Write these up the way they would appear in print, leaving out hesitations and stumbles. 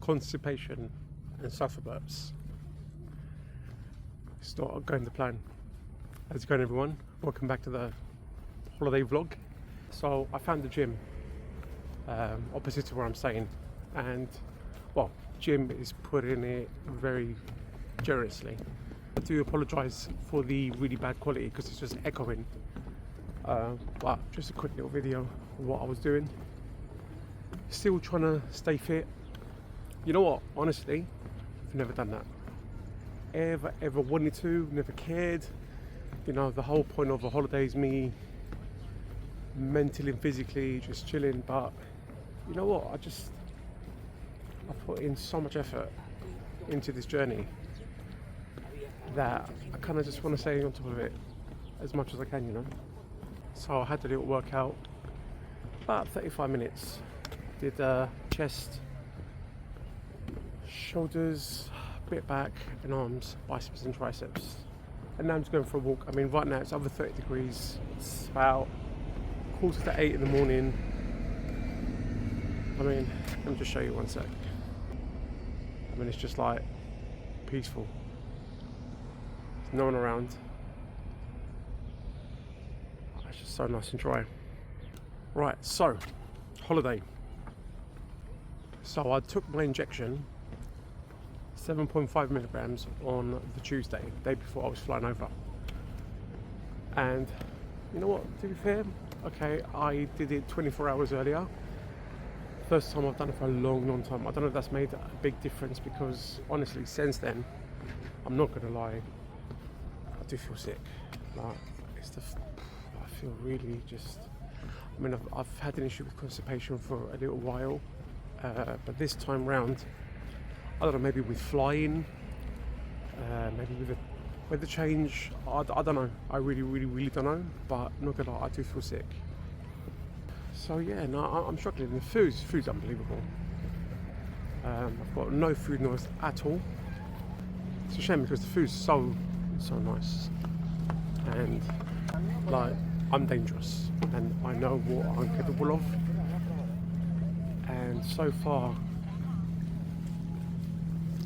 constipation and suffer burps. It's not going to plan. How's it going, everyone? Welcome back to the holiday vlog. So I found the gym opposite to where I'm staying, and well, Jim is putting it very generously. I do apologise for the really bad quality because it's just echoing, but just a quick little video of what I was doing. Still trying to stay fit. You know what, honestly, I've never done that ever wanted to, never cared. You know, the whole point of a holiday is me mentally and physically just chilling. But you know what, I put in so much effort into this journey that I kind of just want to stay on top of it as much as I can, you know. So I had a little workout, about 35 minutes. Did chest, shoulders, bit back and arms, biceps and triceps. And now I'm just going for a walk. I mean, right now it's over 30 degrees. It's about 7:45 in the morning. I mean, let me just show you one sec. I mean, it's just like peaceful. There's no one around. It's just so nice and dry. Right, so holiday. So I took my injection 7.5 milligrams on the Tuesday, day before I was flying over. And you know what, to be fair, okay, I did it 24 hours earlier. First time I've done it for a long time. I don't know if that's made a big difference, because honestly, since then, I'm not gonna lie, I do feel sick. Like, I feel really just, I mean, I've had an issue with constipation for a little while, but this time round, I don't know, maybe with flying, maybe with the weather change, I don't know. I really don't know, but not gonna lie, I do feel sick. So yeah, no, I'm struggling. The food's unbelievable. I've got no food noise at all. It's a shame because the food's so nice, and like, I'm dangerous and I know what I'm capable of, and so far,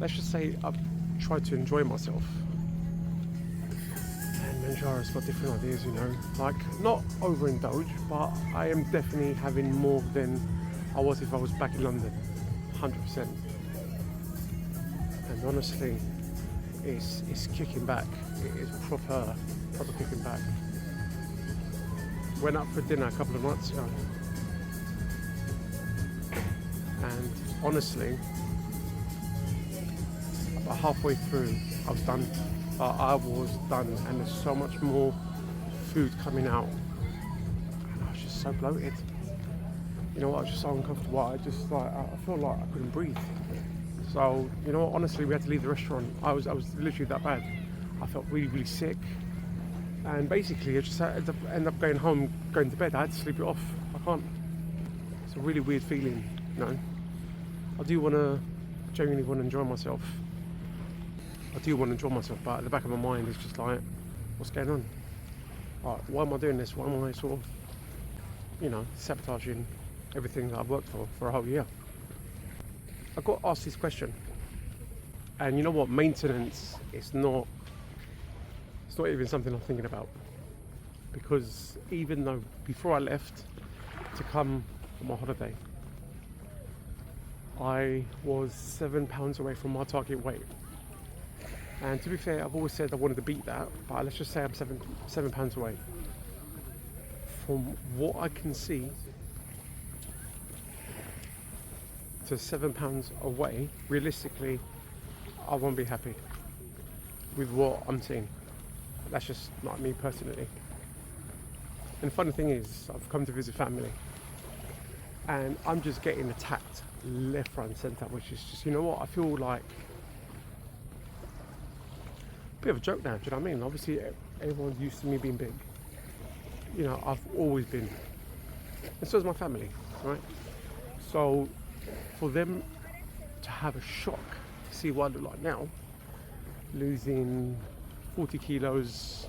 let's just say I've tried to enjoy myself. And Mounjaro's got different ideas, you know, like not overindulge, but I am definitely having more than I was if I was back in London, 100%. And honestly, it's kicking back. It is proper kicking back. Went out for dinner a couple of months ago, and honestly, about halfway through, I was done. And there's so much more food coming out, and I was just so bloated. You know what? I was just so uncomfortable. I feel like I couldn't breathe. So you know what? Honestly, we had to leave the restaurant. I was literally that bad. I felt really sick, and basically I just ended up going home, going to bed. I had to sleep it off. I can't. It's a really weird feeling, you know. I genuinely want to enjoy myself. But at the back of my mind is just like, what's going on? Like, why am I doing this? Why am I sort of, you know, sabotaging everything that I've worked for a whole year? I got asked this question, and you know what? Maintenance is not. It's not even something I'm thinking about, because even though before I left to come on my holiday, I was 7 pounds away from my target weight. And to be fair, I've always said I wanted to beat that, but let's just say I'm seven pounds away. From what I can see, to 7 pounds away, realistically, I won't be happy with what I'm seeing. That's just not me personally. And the funny thing is, I've come to visit family, and I'm just getting attacked left, right and centre, which is just, you know what, I feel like a bit of a joke now, do you know what I mean? Obviously, everyone's used to me being big. You know, I've always been. And so is my family, right? So, for them to have a shock to see what I look like now, losing 40 kilos,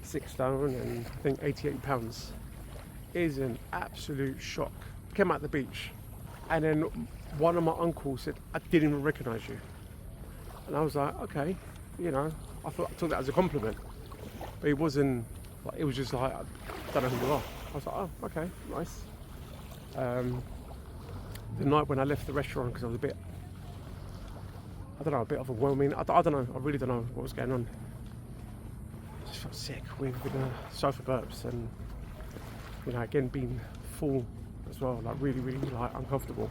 6 stone, and I think 88 pounds, is an absolute shock. Came out the beach, and then one of my uncles said, I didn't even recognise you. And I was like, okay, you know, I took that as a compliment. But it wasn't, like, it was just like, I don't know who you are. I was like, oh, okay, nice. The night when I left the restaurant, because I was a bit overwhelming. I don't know, I really don't know what was going on. I just felt sick with the sofa burps and, you know, again being full as well, like really, really like uncomfortable.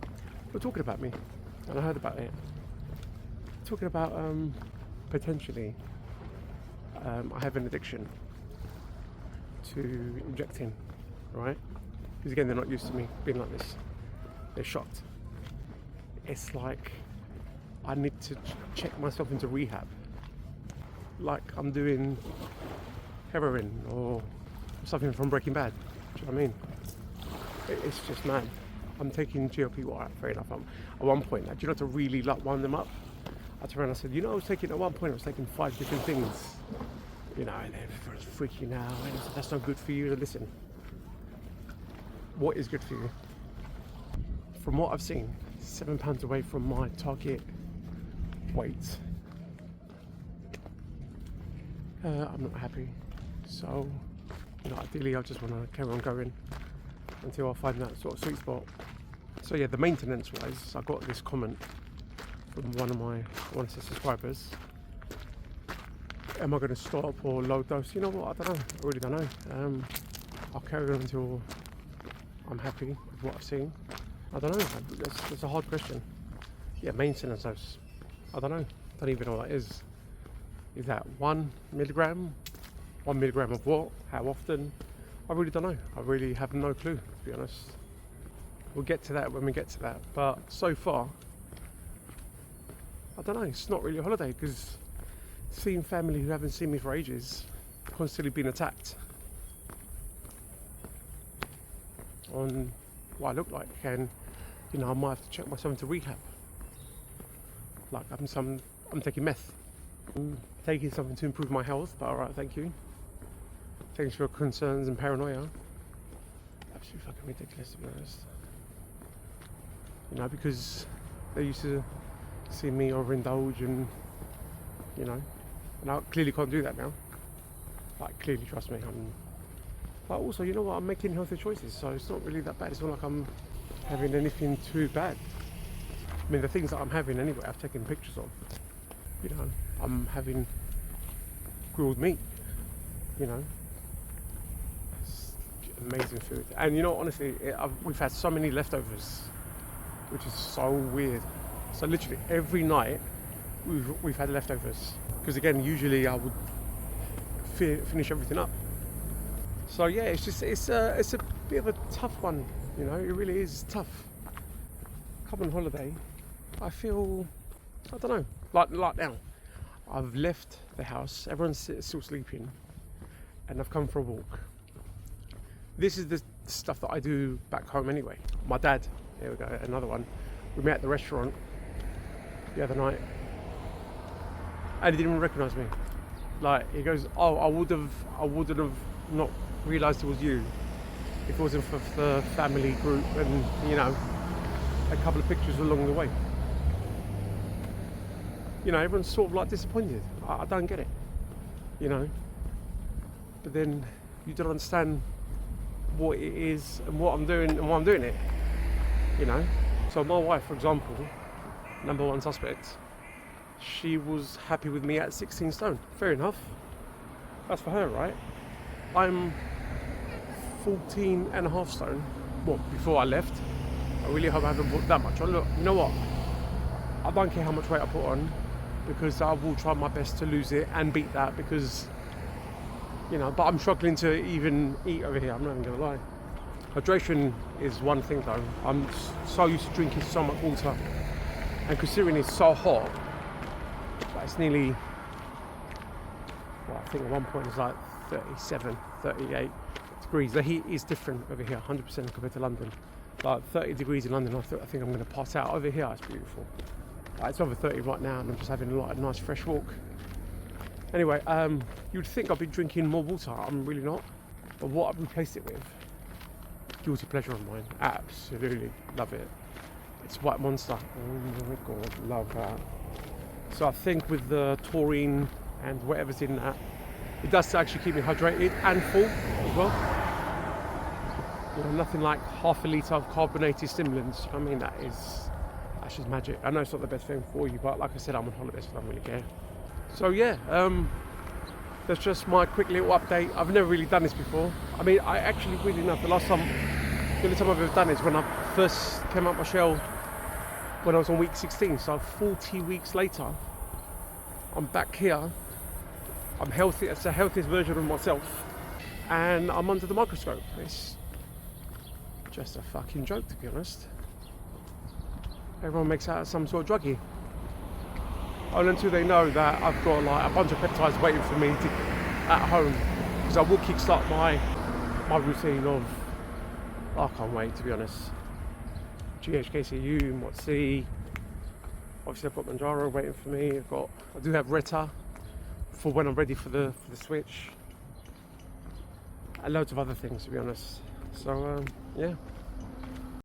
They were talking about me, and I heard about it. Talking about potentially I have an addiction to injecting, right? Because again, they're not used to me being like this. They're shocked. It's like I need to check myself into rehab, like I'm doing heroin or something from Breaking Bad. Do you know what I mean? It's just mad. I'm taking GLP. Well, fair enough. At one point, do you know, to really like wind them up, I turned around and I said, you know, at one point I was taking 5 different things. You know, and everyone's freaking out. And I said, that's not good for you. Listen, what is good for you? From what I've seen, 7 pounds away from my target weight. I'm not happy. So, you know, ideally I just want to carry on going until I find that sort of sweet spot. So yeah, the maintenance wise, I got this comment from one of the subscribers. Am I going to stop or low dose? You know what, I don't know. I really don't know. I'll carry on until I'm happy with what I've seen. I don't know. That's a hard question. Yeah, maintenance dose. I don't know. Don't even know what that is. Is that 1 milligram? 1 milligram of what? How often? I really don't know. I really have no clue, to be honest. We'll get to that when we get to that. But so far, I don't know. It's not really a holiday because seeing family who haven't seen me for ages, constantly being attacked on what I look like, and you know, I might have to check myself into rehab. Like I'm taking meth. I'm taking something to improve my health, but alright, thank you. Thanks for your concerns and paranoia. Absolutely fucking ridiculous, to be honest. You know, because they used to see me overindulge and, you know, and I clearly can't do that now. Like, clearly, trust me. But also, you know what, I'm making healthy choices, so it's not really that bad. It's not like I'm having anything too bad. I mean, the things that I'm having anyway, I've taken pictures of. You know, I'm having grilled meat, you know. It's amazing food. And you know, honestly, we've had so many leftovers, which is so weird. So literally every night we've had leftovers. Because again, usually I would finish everything up. So yeah, it's a bit of a tough one, you know. It really is tough. Come on holiday, I feel, I don't know, like now. I've left the house, everyone's still sleeping, and I've come for a walk. This is the stuff that I do back home anyway. My dad, here we go, another one. We met at the restaurant the other night, and he didn't even recognise me. Like, he goes, oh, I wouldn't have not realised it was you if it wasn't for the family group and, you know, a couple of pictures along the way. You know, everyone's sort of like disappointed. I don't get it, you know. But then you don't understand what it is and what I'm doing and why I'm doing it, you know. So my wife, for example, number one suspect, she was happy with me at 16 stone. Fair enough. That's for her, right? I'm 14 and a half stone. Well, before I left. I really hope I haven't put that much on. Look, you know what? I don't care how much weight I put on, because I will try my best to lose it and beat that, because, you know, but I'm struggling to even eat over here, I'm not even gonna lie. Hydration is one thing though. I'm so used to drinking so much water, and considering it's so hot, like it's nearly, well, I think at one point it's like 37, 38 degrees. The heat is different over here, 100% compared to London. Like 30 degrees in London, I think I'm going to pass out. Over here, it's beautiful. It's over 30 right now, and I'm just having a nice fresh walk. Anyway, you'd think I'd be drinking more water. I'm really not. But what I've replaced it with, guilty pleasure of mine. Absolutely love it. It's White Monster. Oh my god, love that. So I think with the taurine and whatever's in that, it does actually keep me hydrated and full as well. You know, nothing like half a litre of carbonated stimulants. I mean, that's just magic. I know it's not the best thing for you, but like I said, I'm on holiday, so I don't really care. So yeah, that's just my quick little update. I've never really done this before. I mean, I actually, really enough, the only time I've ever done is when I first came out my shell when I was on week 16. So 40 weeks later, I'm back here. I'm healthy. It's the healthiest version of myself, and I'm under the microscope. It's just a fucking joke, to be honest. Everyone makes out some sort of druggie. Only until they know that I've got like a bunch of peptides waiting for me at home, because I will kickstart my routine of. I can't wait, to be honest. GHKCU, mots-c. Obviously, I've got Mounjaro waiting for me. I do have Reta for when I'm ready for the switch, and loads of other things, to be honest. So yeah.